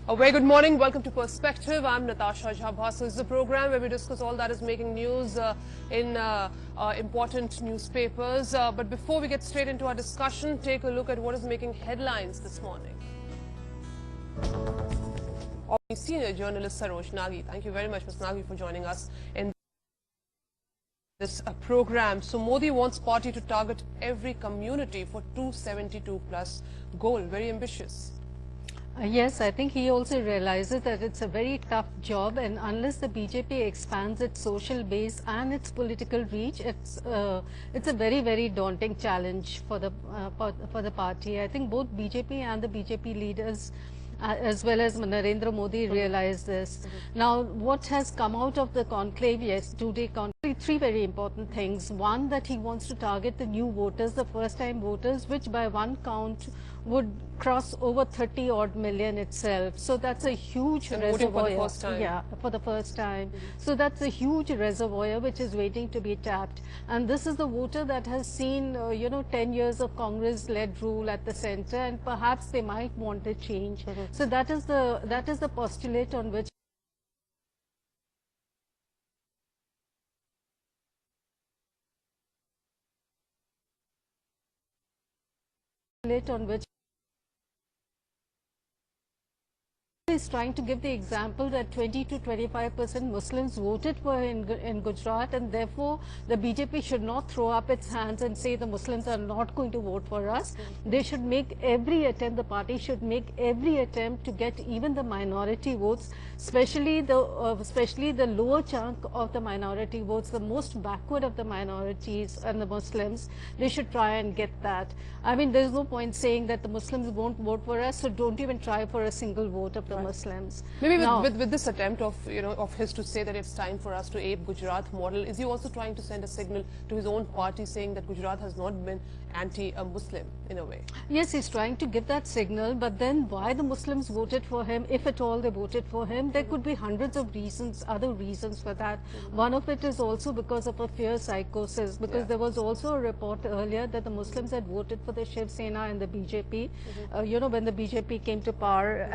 A very good morning. Welcome to Perspective. I'm Natasha Jha. So it's a program where we discuss all that is making news in important newspapers. But before we get straight into our discussion, take a look at what is making headlines this morning. Our senior journalist Saroj Nagi. Thank you very much, Ms. Nagi, for joining us in this program. So Modi wants party to target every community for 272 plus goal. Very ambitious. Yes, I think he also realizes that it's a very tough job, and unless the BJP expands its social base and its political reach, it's a very daunting challenge for the party. I think both BJP and the BJP leaders, as well as Narendra Modi, realize this. Now, what has come out of the conclave, yes, two-day conclave, three very important things. One, that he wants to target the new voters, the first-time voters, which by one count would cross over 30 odd million itself. So that's a huge reservoir. For the first time. Yeah, for the first time. So that's a huge reservoir which is waiting to be tapped. And this is the voter that has seen, 10 years of Congress-led rule at the center, and perhaps they might want a change. So that is the postulate on which is trying to give the example that 20 to 25% Muslims voted for in Gujarat, and therefore the BJP should not throw up its hands and say the Muslims are not going to vote for us. They should make every attempt, the party should make every attempt to get even the minority votes, especially the lower chunk of the minority votes, the most backward of the minorities and the Muslims. They should try and get that. I mean, there's no point saying that the Muslims won't vote for us, so don't even try for a single vote of the Muslims. Maybe with this attempt of his to say that it's time for us to ape Gujarat model, is he also trying to send a signal to his own party saying that Gujarat has not been anti-Muslim in a way? Yes, he's trying to give that signal, but then why the Muslims voted for him, if at all they voted for him, there could be hundreds of reasons, other reasons for that. One of it is also because of a fear psychosis, because there was also a report earlier that the Muslims had voted for the Shiv Sena and the BJP, when the BJP came to power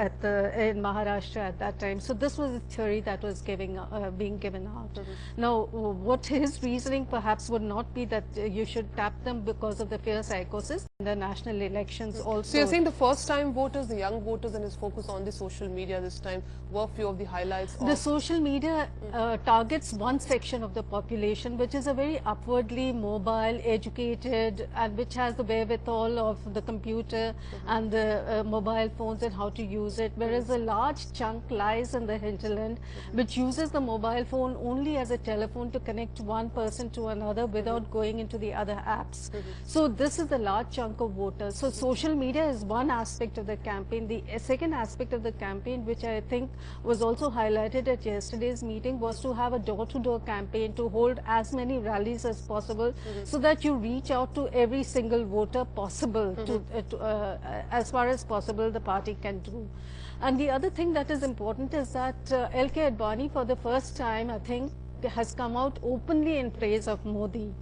in Maharashtra at that time. So this was a theory that was being given out. Now, what his reasoning perhaps would not be that you should tap them because of the fear psychosis in the national elections also. So you're saying the first-time voters, the young voters, and his focus on the social media this time were few of the highlights. The social media targets one section of the population, which is a very upwardly mobile, educated, and which has the wherewithal of the computer and the mobile phones and how to use it, whereas a large chunk lies in the hinterland, which uses the mobile phone only as a telephone to connect one person to another without going into the other apps. So this is the large chunk of voters. So social media is one aspect of the campaign. The second aspect of the campaign, which I think was also highlighted at yesterday's meeting, was to have a door-to-door campaign, to hold as many rallies as possible, so that you reach out to every single voter possible, as far as possible the party can do. And the other thing that is important is that L.K. Advani, for the first time, I think, has come out openly in praise of Modi.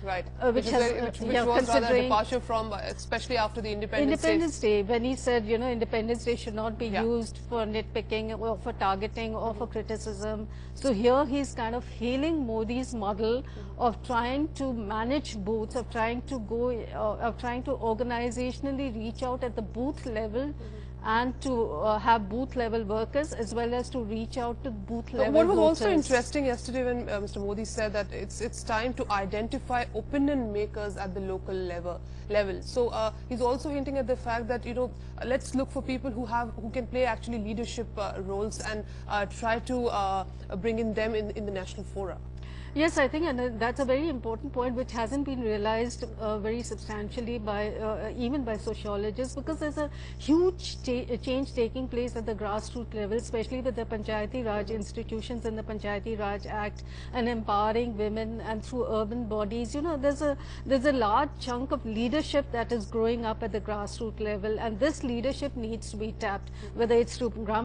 Right, which was rather a departure from, especially after the Independence Day, when he said, Independence Day should not be used for nitpicking or for targeting or for criticism. So here he's kind of hailing Modi's model of trying to manage booths, of trying to organizationally reach out at the booth level, and to have booth-level workers, as well as to reach out to booth-level What was voters. also interesting yesterday when Mr. Modi said that it's time to identify opinion makers at the local level. So he's also hinting at the fact that let's look for people who can play actually leadership roles and try to bring in them in the national fora. Yes, I think, and that's a very important point which hasn't been realized very substantially by even by sociologists, because there's a huge change taking place at the grassroots level, especially with the Panchayati Raj institutions and the Panchayati Raj Act, and empowering women and through urban bodies. There's a large chunk of leadership that is growing up at the grassroots level, and this leadership needs to be tapped, whether it's through